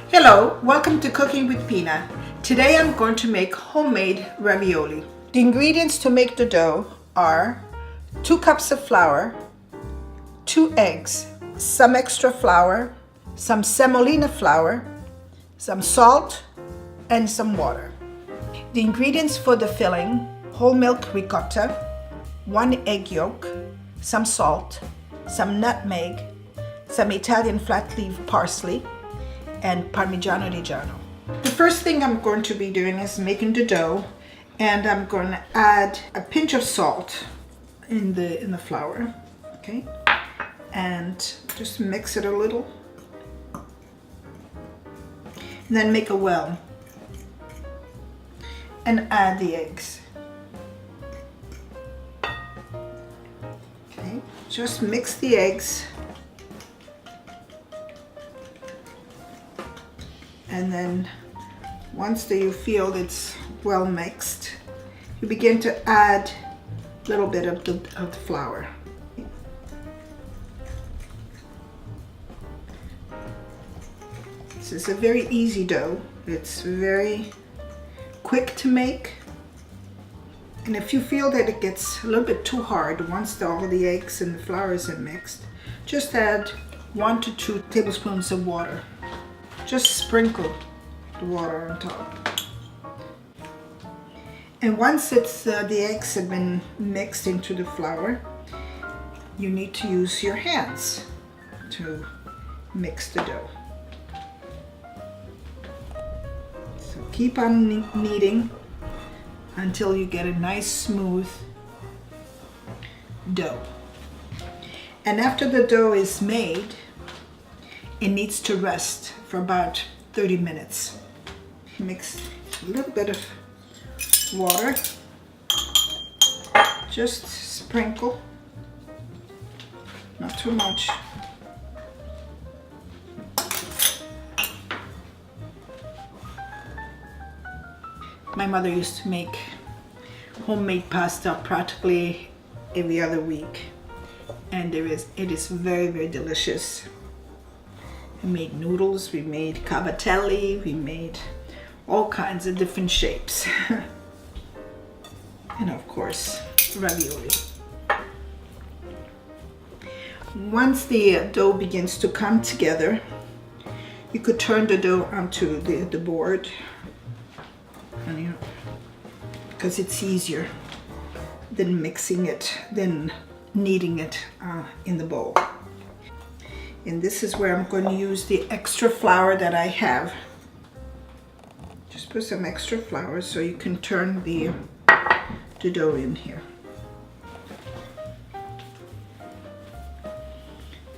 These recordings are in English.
Hello, welcome to Cooking with Pina. Today I'm going to make homemade ravioli. The ingredients to make the dough are 2 cups of flour, 2 eggs, some extra flour, some semolina flour, some salt, and some water. The ingredients for the filling: whole milk ricotta, 1 egg yolk, some salt, some nutmeg, some Italian flat leaf parsley, and Parmigiano Reggiano. The first thing I'm going to be doing is making the dough, and I'm going to add a pinch of salt in the flour, okay? And just mix it a little. And then make a well and add the eggs. Okay, just mix the eggs. And then once you feel it's well mixed, you begin to add a little bit of the flour. This is a very easy dough. It's very quick to make. And if you feel that it gets a little bit too hard once all the eggs and the flour is mixed, just add 1 to 2 tablespoons of water. Just sprinkle the water on top. And once the eggs have been mixed into the flour, you need to use your hands to mix the dough. So keep on kneading until you get a nice smooth dough. And after the dough is made, it needs to rest for about 30 minutes. Mix a little bit of water, just sprinkle, not too much. My mother used to make homemade pasta practically every other week, and it is very, very delicious. We made noodles, we made cavatelli, we made all kinds of different shapes. And of course, ravioli. Once the dough begins to come together, you could turn the dough onto the board, and because it's easier than mixing it, than kneading it in the bowl. And this is where I'm going to use the extra flour that I have. Just put some extra flour so you can turn the dough in here.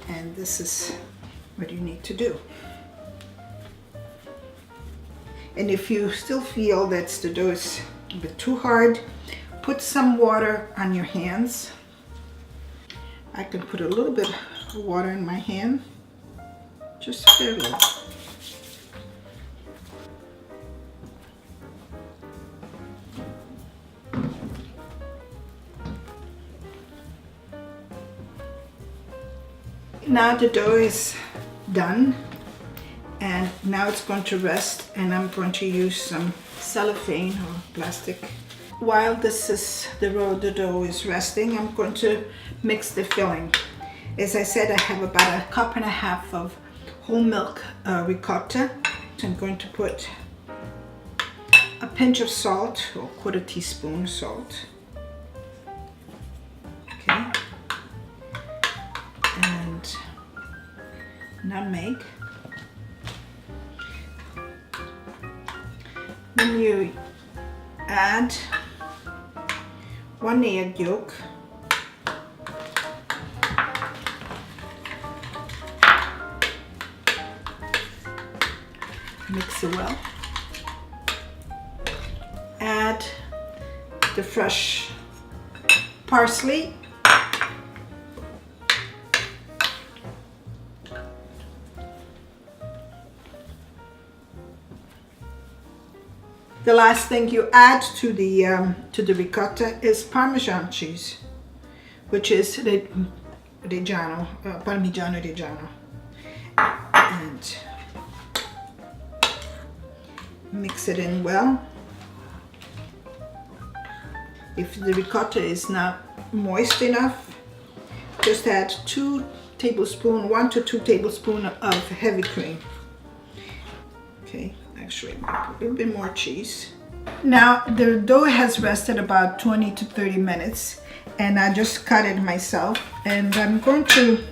And this is what you need to do. And if you still feel that the dough is a bit too hard, put some water on your hands. I can put a little bit of water in my hand, just a little. Now the dough is done, and now it's going to rest, and I'm going to use some cellophane or plastic. While the dough is resting, I'm going to mix the filling. As I said, I have about 1.5 cups of whole milk ricotta. So I'm going to put a pinch of salt, or 1/4 teaspoon of salt. Okay. And nutmeg. Then you add 1 egg yolk, mix it well, add the fresh parsley, the last thing you add to the ricotta is Parmesan cheese, which is Parmigiano Reggiano. And mix it in well. If the ricotta is not moist enough, just add 1 to 2 tablespoons of heavy cream. Okay, actually a little bit more cheese. Now the dough has rested about 20 to 30 minutes and I just cut it myself, and I'm going to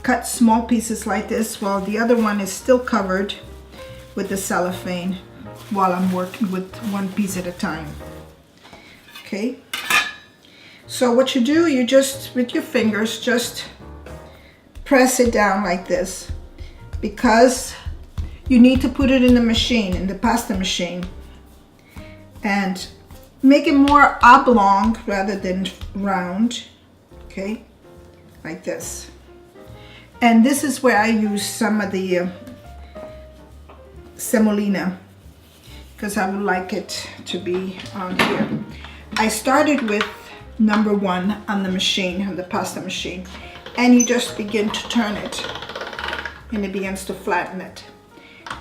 cut small pieces like this while the other one is still covered with the cellophane while I'm working with one piece at a time. Okay, so what you do, you just with your fingers just press it down like this, because you need to put it in the machine, in the pasta machine, and make it more oblong rather than round. Okay, like this. And this is where I use some of the semolina, because I would like it to be on here. I started with number 1 on the machine, on the pasta machine, and you just begin to turn it and it begins to flatten it.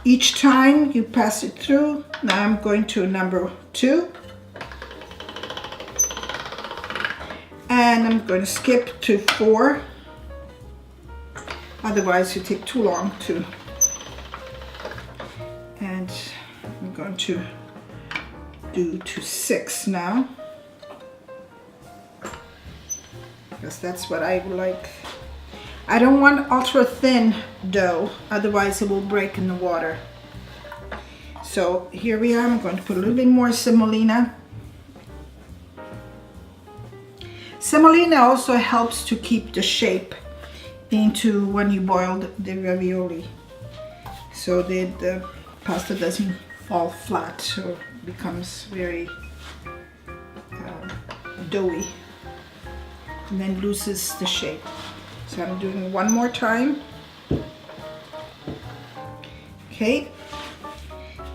Each time you pass it through. Now I'm going to number 2, and I'm going to skip to 4, otherwise it take too long to, and I'm going to do to 6 now, because that's what I would like. I don't want ultra thin dough, otherwise it will break in the water. So here we are. I'm going to put a little bit more semolina. Semolina also helps to keep the shape into when you boil the ravioli, so that the pasta doesn't fall flat or becomes very doughy and then loses the shape. So I'm doing one more time. Okay,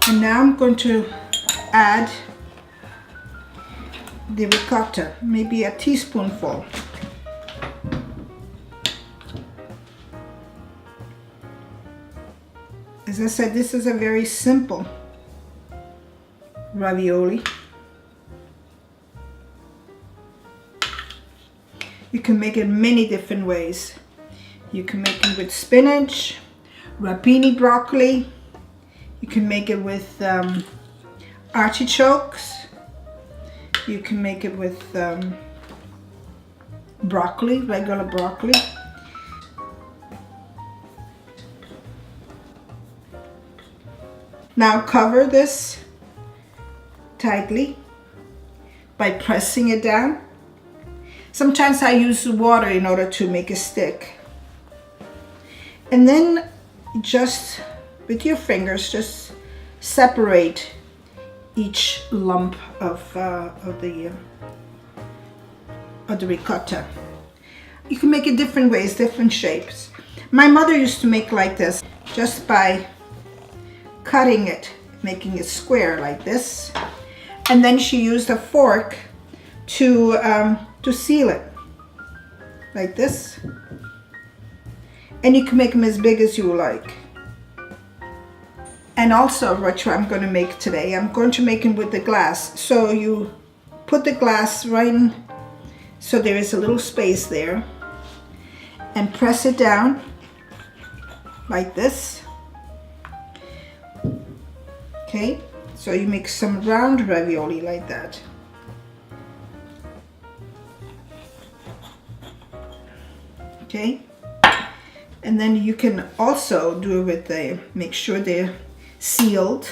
and now I'm going to add the ricotta, maybe a teaspoonful. As I said, this is a very simple ravioli. You can make it many different ways. You can make it with spinach, rapini broccoli. You can make it with artichokes. You can make it with broccoli, regular broccoli. Now cover this tightly by pressing it down. Sometimes I use water in order to make it stick. And then just with your fingers, just separate each lump of the ricotta. You can make it different ways, different shapes. My mother used to make like this, just by cutting it, making it square like this. And then she used a fork to seal it like this, and you can make them as big as you like. And also what I'm going to make today, I'm going to make them with the glass. So you put the glass right in, so there is a little space there, and press it down like this. Okay, so you make some round ravioli like that. Okay, and then you can also do it with the, make sure they're sealed.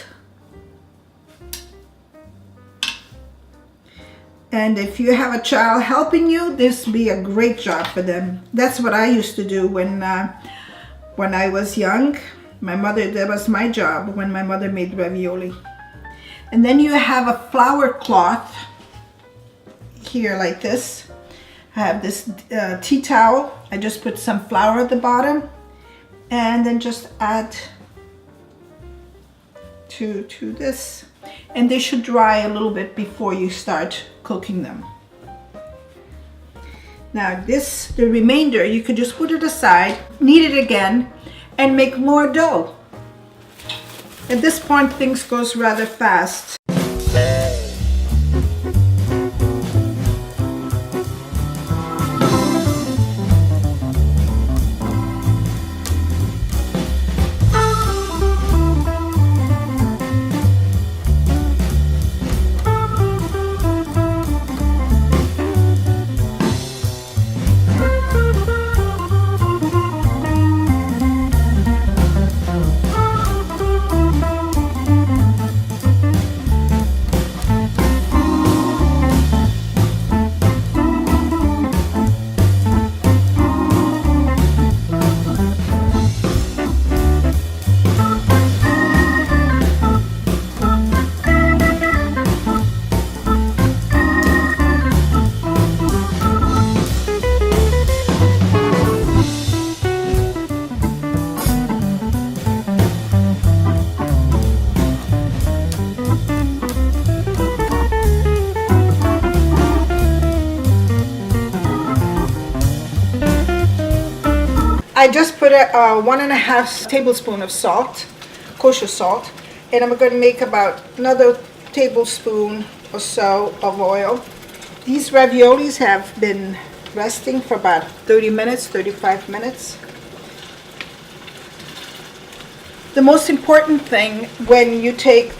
And if you have a child helping you, this would be a great job for them. That's what I used to do when I was young. My mother, that was my job when my mother made ravioli. And then you have a flour cloth here like this. I have this tea towel. I just put some flour at the bottom and then just add to this. And they should dry a little bit before you start cooking them. Now the remainder, you could just put it aside, knead it again, and make more dough. At this point, things goes rather fast. I just put a 1.5 tablespoon of salt, kosher salt, and I'm going to make about another tablespoon or so of oil. These raviolis have been resting for about 30 minutes, 35 minutes. The most important thing when you take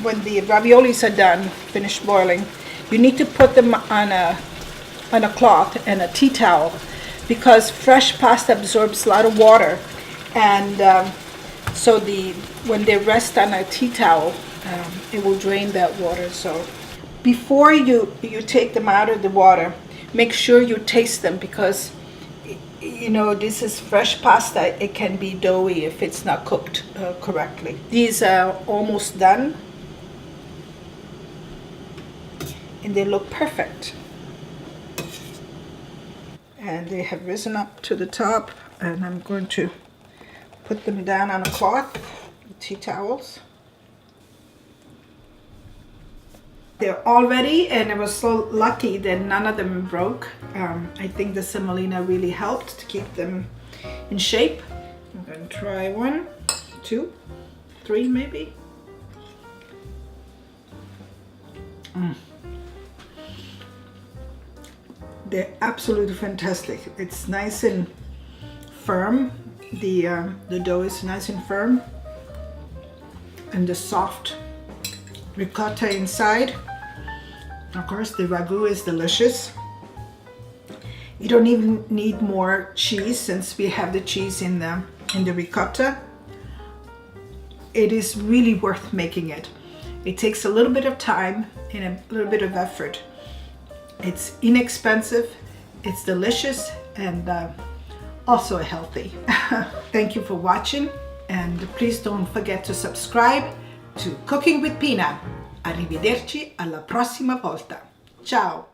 when the raviolis are done, finished boiling, you need to put them on a cloth and a tea towel, because fresh pasta absorbs a lot of water, and so when they rest on a tea towel, it will drain that water. So before you take them out of the water, make sure you taste them, because you know this is fresh pasta. It can be doughy if it's not cooked correctly. These are almost done, and they look perfect. And they have risen up to the top, and I'm going to put them down on a cloth, tea towels. They're all ready, and I was so lucky that none of them broke. I think the semolina really helped to keep them in shape. I'm going to try 1, 2, 3 maybe. They're absolutely fantastic. It's nice and firm. The dough is nice and firm, and the soft ricotta inside. Of course, the ragu is delicious. You don't even need more cheese, since we have the cheese in the ricotta. It is really worth making it. It takes a little bit of time and a little bit of effort. It's inexpensive, it's delicious, and also healthy. Thank you for watching, and please don't forget to subscribe to Cooking with Pina. Arrivederci alla prossima volta. Ciao!